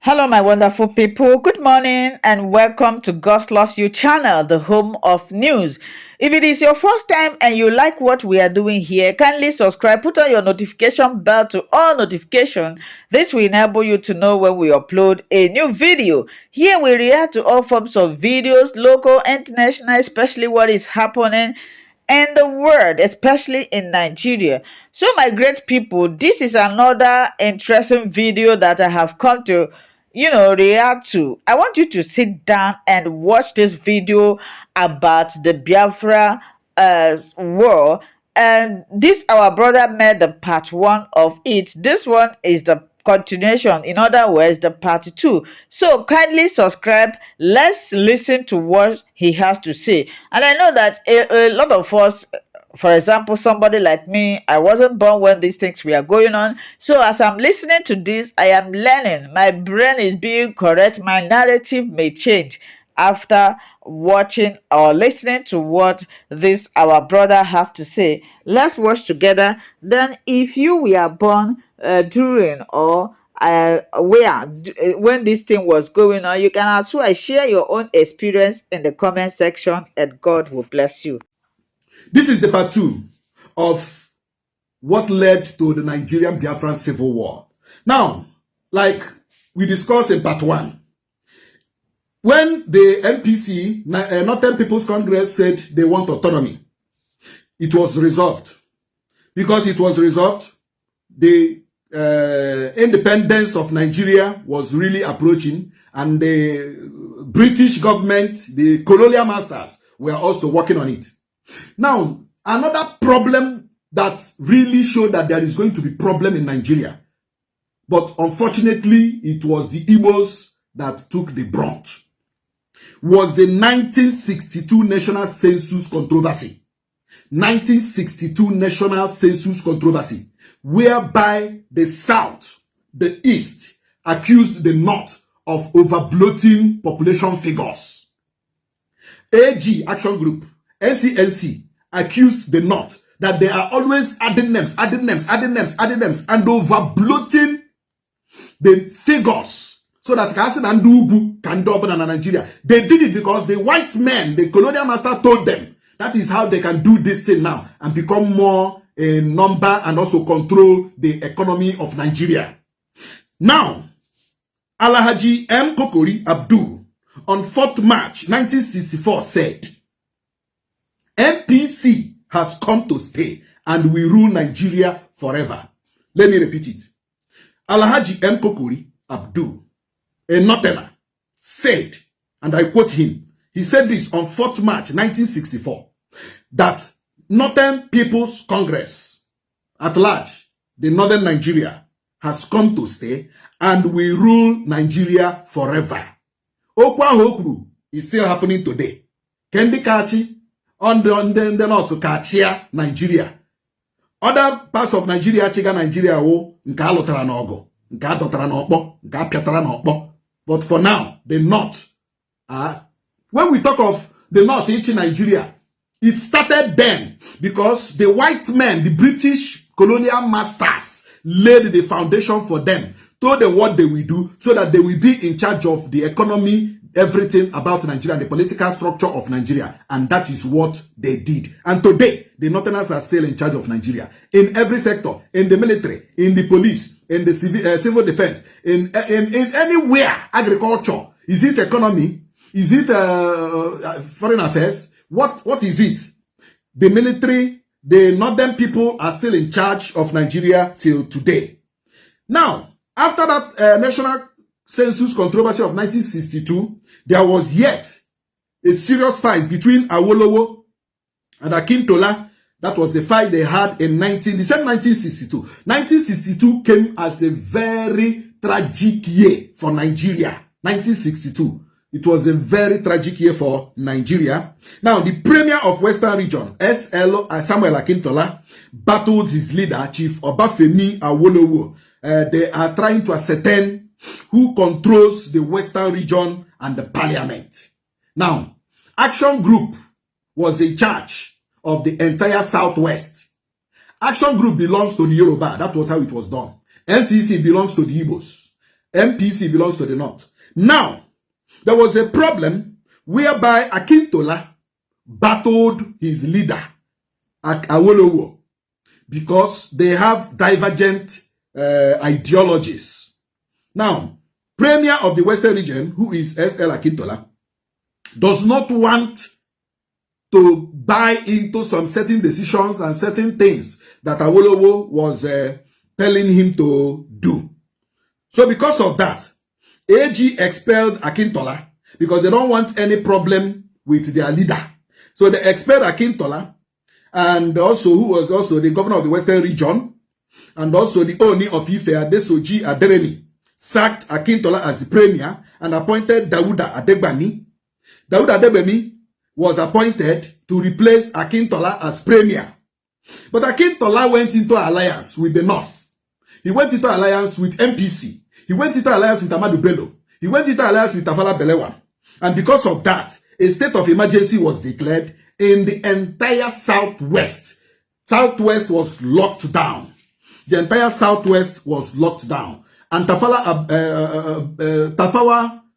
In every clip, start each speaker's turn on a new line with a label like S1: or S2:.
S1: Hello, my wonderful people. Good morning and welcome to God's Loves You channel, the home of news. If it is your first time and you like what we are doing here, kindly subscribe, put on your notification bell to all notification. This will enable you to know when we upload a new video. Here we react to all forms of videos, local, international, especially what is happening in the world, especially in Nigeria. So, my great people, this is another interesting video that I have come to react to. I want you to sit down and watch this video about the Biafra war. And this our brother made the part one of it. This one is the continuation, in other words, the part two. So kindly subscribe. Let's listen to what he has to say. And I know that a lot of us, for example, somebody like me, I wasn't born when these things were going on. So as I'm listening to this, I am learning. My brain is being correct. My narrative may change after watching or listening to what this our brother have to say. Let's watch together. Then if you were born during or when this thing was going on, you can as well share your own experience in the comment section, and God will bless you.
S2: This is the part two of what led to the Nigerian Biafran Civil War. Now, like we discussed in part one, when the NPC, Northern People's Congress, said they want autonomy, it was resolved. Because it was resolved, the independence of Nigeria was really approaching, and the British government, the colonial masters, were also working on it. Now, another problem that really showed that there is going to be problem in Nigeria, but unfortunately, it was the Igbos that took the brunt, was the 1962 National Census controversy. 1962 National Census controversy, whereby the South, the East, accused the North of overbloating population figures. AG, Action Group, NCNC, accused the North that they are always adding names, and overbloating the figures so that Kasin and Dubu can double in Nigeria. They did it because the white men, the colonial master, told them that is how they can do this thing now and become more in number and also control the economy of Nigeria. Now, Alhaji M. Kokori Abdul on 4th March 1964 said, NPC has come to stay and will rule Nigeria forever. Let me repeat it. Alhaji M. Kokori Abdul, a Northerner, said, and I quote him, he said this on 4th March 1964, that Northern People's Congress at large, the Northern Nigeria, has come to stay and will rule Nigeria forever. Okwa Hokru is still happening today. Kendi Kachi on the North to Kachia, Nigeria. Other parts of Nigeria, Chiga Nigeria, nka alotara n'ogo, nka adotara n'okpo, nka apiatara n'okpo. But for now, the North, when we talk of the North in Nigeria, it started then because the white men, the British colonial masters, laid the foundation for them, told them what they will do so that they will be in charge of the economy, everything about Nigeria, the political structure of Nigeria. And that is what they did. And today, the Northerners are still in charge of Nigeria. In every sector, in the military, in the police, in the civil defense, in anywhere, agriculture. Is it economy? Is it foreign affairs? What is it? The military, the Northern people are still in charge of Nigeria till today. Now, after that National Census controversy of 1962, there was yet a serious fight between Awolowo and Akintola. That was the fight they had in the same 1962. 1962 came as a very tragic year for Nigeria. 1962. It was a very tragic year for Nigeria. Now, the Premier of Western Region, Samuel Akintola, battled his leader, Chief Obafemi Awolowo. They are trying to ascertain who controls the Western Region and the Parliament. Now, Action Group was in charge of the entire Southwest. Action Group belongs to the Yoruba. That was how it was done. NCC belongs to the Igbos. MPC belongs to the North. Now, there was a problem whereby Akintola battled his leader, Awolowo, because they have divergent ideologies. Now, Premier of the Western region, who is SL Akintola, does not want to buy into some certain decisions and certain things that Awolowo was telling him to do. So because of that, AG expelled Akintola because they don't want any problem with their leader. So they expelled Akintola, and also who was also the governor of the Western region, and also the Oni of Ife, Adesoji Adereni, sacked Akintola as the premier and appointed Dawuda Adegbami. Dawuda Adegbami was appointed to replace Akintola as premier. But Akintola went into alliance with the North. He went into alliance with MPC. He went into alliance with Ahmadu Bello. He went into alliance with Tafawa Balewa. And because of that, a state of emergency was declared in the entire Southwest. Southwest was locked down. The entire Southwest was locked down. And Tafawa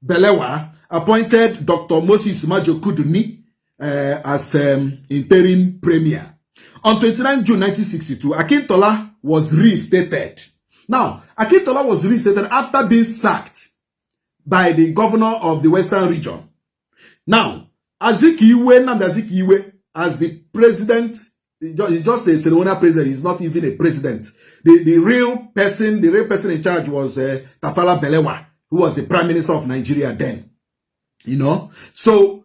S2: Balewa appointed Dr. Moses Majo Kuduni as interim premier. On 29 June 1962, Akintola was reinstated. Now, Akintola was reinstated after being sacked by the governor of the Western region. Now, Azikiwe, as the president, he's just a ceremonial president, he's not even a president. The real person in charge was Tafawa Balewa, who was the prime minister of Nigeria then. You know? So,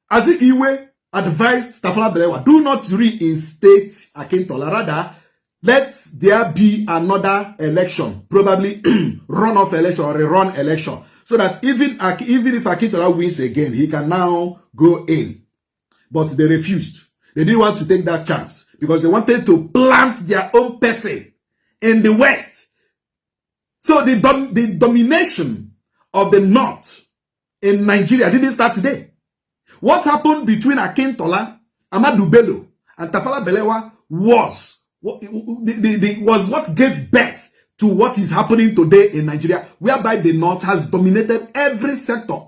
S2: Azikiwe advised Tafawa Balewa, do not reinstate Akintola. Rather, let there be another election, probably runoff election or a run election, so that even if Akintola wins again, he can now go in. But they refused. They didn't want to take that chance because they wanted to plant their own person in the West. So the domination of the North in Nigeria didn't start today. What happened between Akintola, Ahmadu Bello, and Tafawa Balewa was what gave birth to what is happening today in Nigeria, whereby the North has dominated every sector,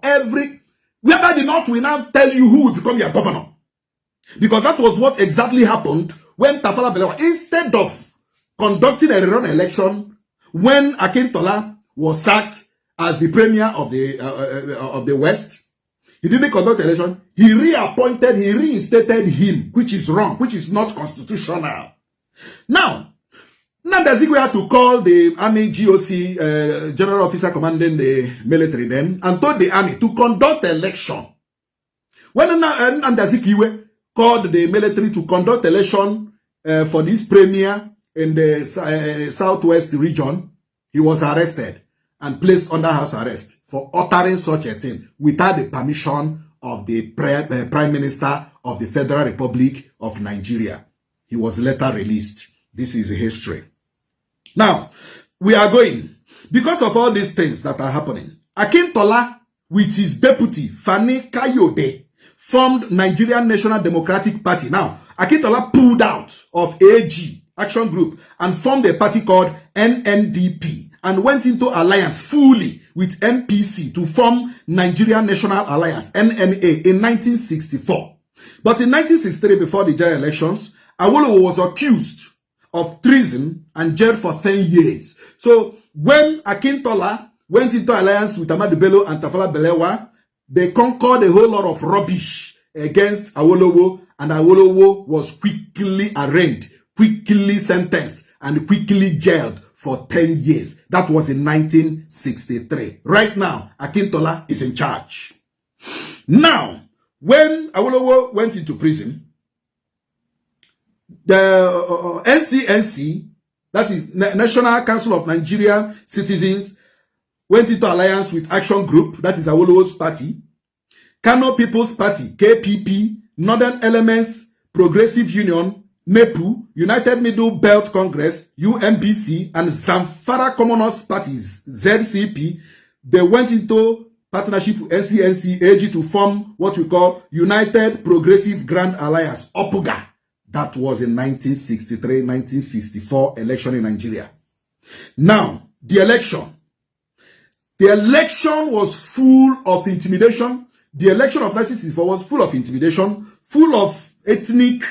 S2: whereby the North will now tell you who will become your governor. Because that was what exactly happened when Tafawa Balewa, instead of conducting a rerun election, when Akintola was sacked as the premier of the West, he didn't conduct an election. He reinstated him, which is wrong, which is not constitutional. Now Azikiwe had to call the Army GOC, General Officer commanding the military then, and told the army to conduct election. When Azikiwe called the military to conduct election for this premier in the Southwest region, he was arrested and placed under house arrest for uttering such a thing without the permission of the Prime Minister of the Federal Republic of Nigeria. He was later released. This is history. Now, we are going, because of all these things that are happening, Akintola, with his deputy, Fani Kayode, formed Nigerian National Democratic Party. Now, Akintola pulled out of AG, Action Group, and formed a party called NNDP, and went into alliance fully with MPC to form Nigerian National Alliance, NNA, in 1964. But in 1963, before the general elections, Awolowo was accused of treason and jailed for 10 years. So when Akintola went into alliance with Ahmadu Bello and Tafawa Balewa, they conquered a whole lot of rubbish against Awolowo, and Awolowo was quickly arraigned, quickly sentenced, and quickly jailed for 10 years. That was in 1963. Right now, Akintola is in charge. Now, when Awolowo went into prison, the NCNC, that is National Council of Nigerian Citizens, went into alliance with Action Group, that is Awolowo's party, Kano People's Party, KPP, Northern Elements, Progressive Union, NEPU, United Middle Belt Congress, UMBC, and Zamfara Commoners Parties, ZCP. They went into partnership with NCNC, AG to form what we call United Progressive Grand Alliance, OPUGA. That was in 1963-1964 election in Nigeria. Now, the election. The election was full of intimidation. The election of 1964 was full of intimidation, full of ethnic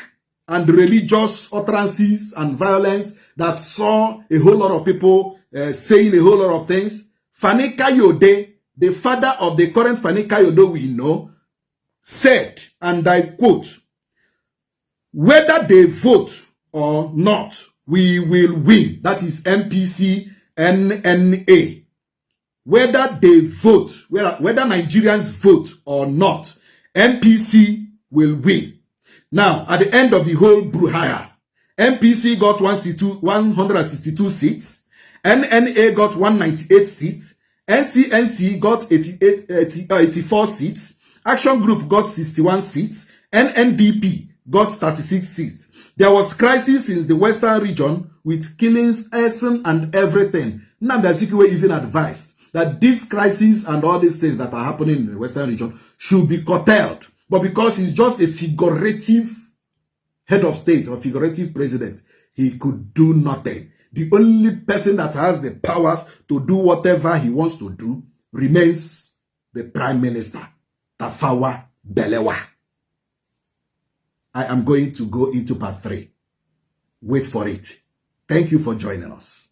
S2: and religious utterances and violence that saw a whole lot of people saying a whole lot of things. Fani Kayode, the father of the current Fani Kayode we know, said, and I quote, "Whether they vote or not, we will win." That is MPC NNA. Whether they vote, whether Nigerians vote or not, MPC will win. Now, at the end of the whole brouhaha, MPC got 162 seats, NNA got 198 seats, NCNC got 84 seats, Action Group got 61 seats, NNDP got 36 seats. There was crisis in the western region with killings, arson, and everything. Nnamdi Azikiwe even advised that this crisis and all these things that are happening in the western region should be curtailed. But because he's just a figurative head of state or figurative president, he could do nothing. The only person that has the powers to do whatever he wants to do remains the Prime Minister, Tafawa Balewa. I am going to go into part 3. Wait for it. Thank you for joining us.